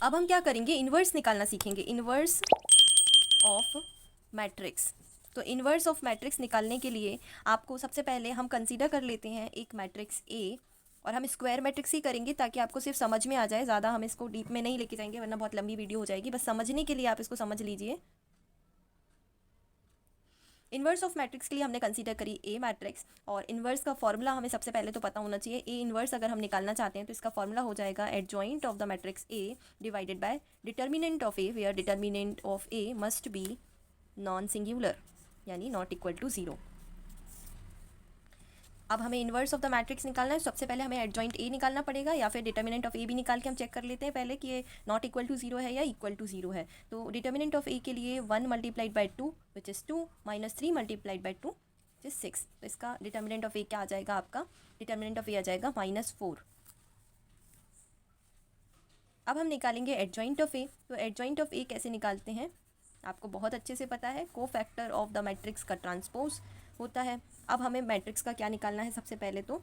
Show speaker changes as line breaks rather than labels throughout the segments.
अब हम क्या करेंगे, इन्वर्स निकालना सीखेंगे, इन्वर्स ऑफ मैट्रिक्स। तो इन्वर्स ऑफ मैट्रिक्स निकालने के लिए आपको सबसे पहले हम कंसीडर कर लेते हैं एक मैट्रिक्स ए, और हम स्क्वायर मैट्रिक्स ही करेंगे ताकि आपको सिर्फ समझ में आ जाए, ज़्यादा हम इसको डीप में नहीं लेके जाएंगे वरना बहुत लंबी वीडियो हो जाएगी, बस समझने के लिए आप इसको समझ लीजिए। इन्वर्स ऑफ मैट्रिक्स के लिए हमने कंसीडर करी ए मैट्रिक्स, और इन्वर्स का फॉर्मूला हमें सबसे पहले तो पता होना चाहिए। ए इन्वर्स अगर हम निकालना चाहते हैं तो इसका फॉर्मूला हो जाएगा adjoint of the matrix A divided by determinant of A, where determinant of A must be non singular, यानी नॉट इक्वल टू ज़ीरो। अब हमें इन्वर्स ऑफ द मैट्रिक्स निकालना है, सबसे पहले हमें एडजॉइंट ए निकालना पड़ेगा, या फिर डिटर्मिनेंट ऑफ ए भी निकाल के हम चेक कर लेते हैं पहले कि ये नॉट इक्वल टू जीरो है या इक्वल टू जीरो है। तो डिटर्मिनेंट ऑफ ए के लिए 1 multiplied by 2 which is 2 minus 3 multiplied by 2 which is 6। तो इसका डिटर्मिनेंट ऑफ ए क्या आ जाएगा, आपका डिटर्मिनेंट ऑफ ए आ जाएगा -4। अब हम निकालेंगे एडजॉइंट ऑफ ए। तो एडजॉइंट ऑफ ए कैसे निकालते हैं, आपको बहुत अच्छे से पता है, को फैक्टर ऑफ द मैट्रिक्स का ट्रांसपोज होता है। अब हमें मैट्रिक्स का क्या निकालना है, सबसे पहले तो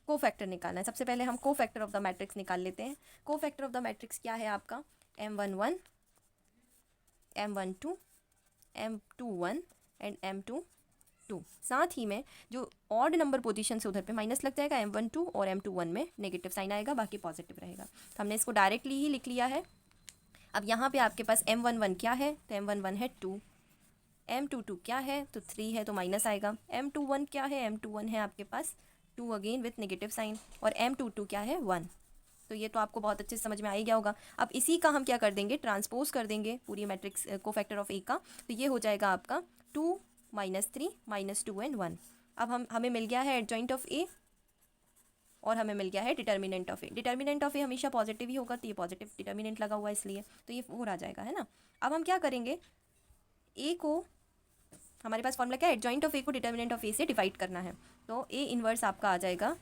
को फैक्टर निकालना है। सबसे पहले हम को फैक्टर ऑफ द मैट्रिक्स निकाल लेते हैं। को फैक्टर ऑफ द मैट्रिक्स क्या है आपका, M11, M12, M21 and M22। साथ ही में जो ऑड नंबर पोजीशन से उधर पे माइनस लग जाएगा, M12 और M21 में नेगेटिव साइन आएगा, बाकी पॉजिटिव रहेगा। तो हमने इसको डायरेक्टली ही लिख लिया है। अब यहाँ पे आपके पास M11 क्या है, तो M11 है 2, M22 क्या है, तो 3 है तो माइनस आएगा। M21 क्या है, M21 है आपके पास 2 अगेन विथ नेगेटिव साइन, और M22 क्या है 1। तो ये तो आपको बहुत अच्छे से समझ में आ ही गया होगा। अब इसी का हम क्या कर देंगे, ट्रांसपोज कर देंगे पूरी मैट्रिक्स को फैक्टर ऑफ ए का। तो ये हो जाएगा आपका 2 -3 -2 एंड 1। अब हमें मिल गया है एडजॉइंट ऑफ ए, और हमें मिल गया है determinant of A. Determinant of A हमेशा पॉजिटिव ही होगा, तो ये पॉजिटिव डिटर्मिनेंट लगा हुआ है इसलिए तो ये 4 आ जाएगा, है ना। अब हम क्या करेंगे, ए को, हमारे पास फॉर्मूला क्या है, एडजॉइंट ऑफ ए को डिटर्मिनेंट ऑफ ए से डिवाइड करना है। तो ए इन्वर्स आपका आ जाएगा,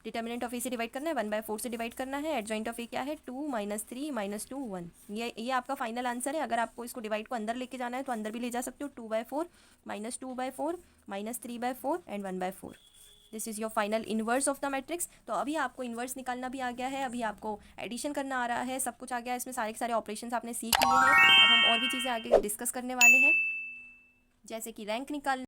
डिटर्मिनेंट ऑफ ए से डिवाइड करना है 1/4 से डिवाइड करना है। एडजॉइंट ऑफ ए क्या है, 2 -3 -2 1। ये आपका फाइनल आंसर है। अगर आपको इसको डिवाइड को अंदर लेके जाना है तो अंदर भी ले जा सकते हो, 2/4 -2/4 -3/4 and 1/4। This is your final inverse of the matrix. तो अभी आपको इन्वर्स निकालना भी आ गया है, अभी आपको एडिशन करना आ रहा है, सब कुछ आ गया है इसमें, सारे के सारे ऑपरेशंस आपने सीख लिए हैं। अब हम और भी चीज़ें आगे डिस्कस करने वाले हैं, जैसे कि रैंक निकालना।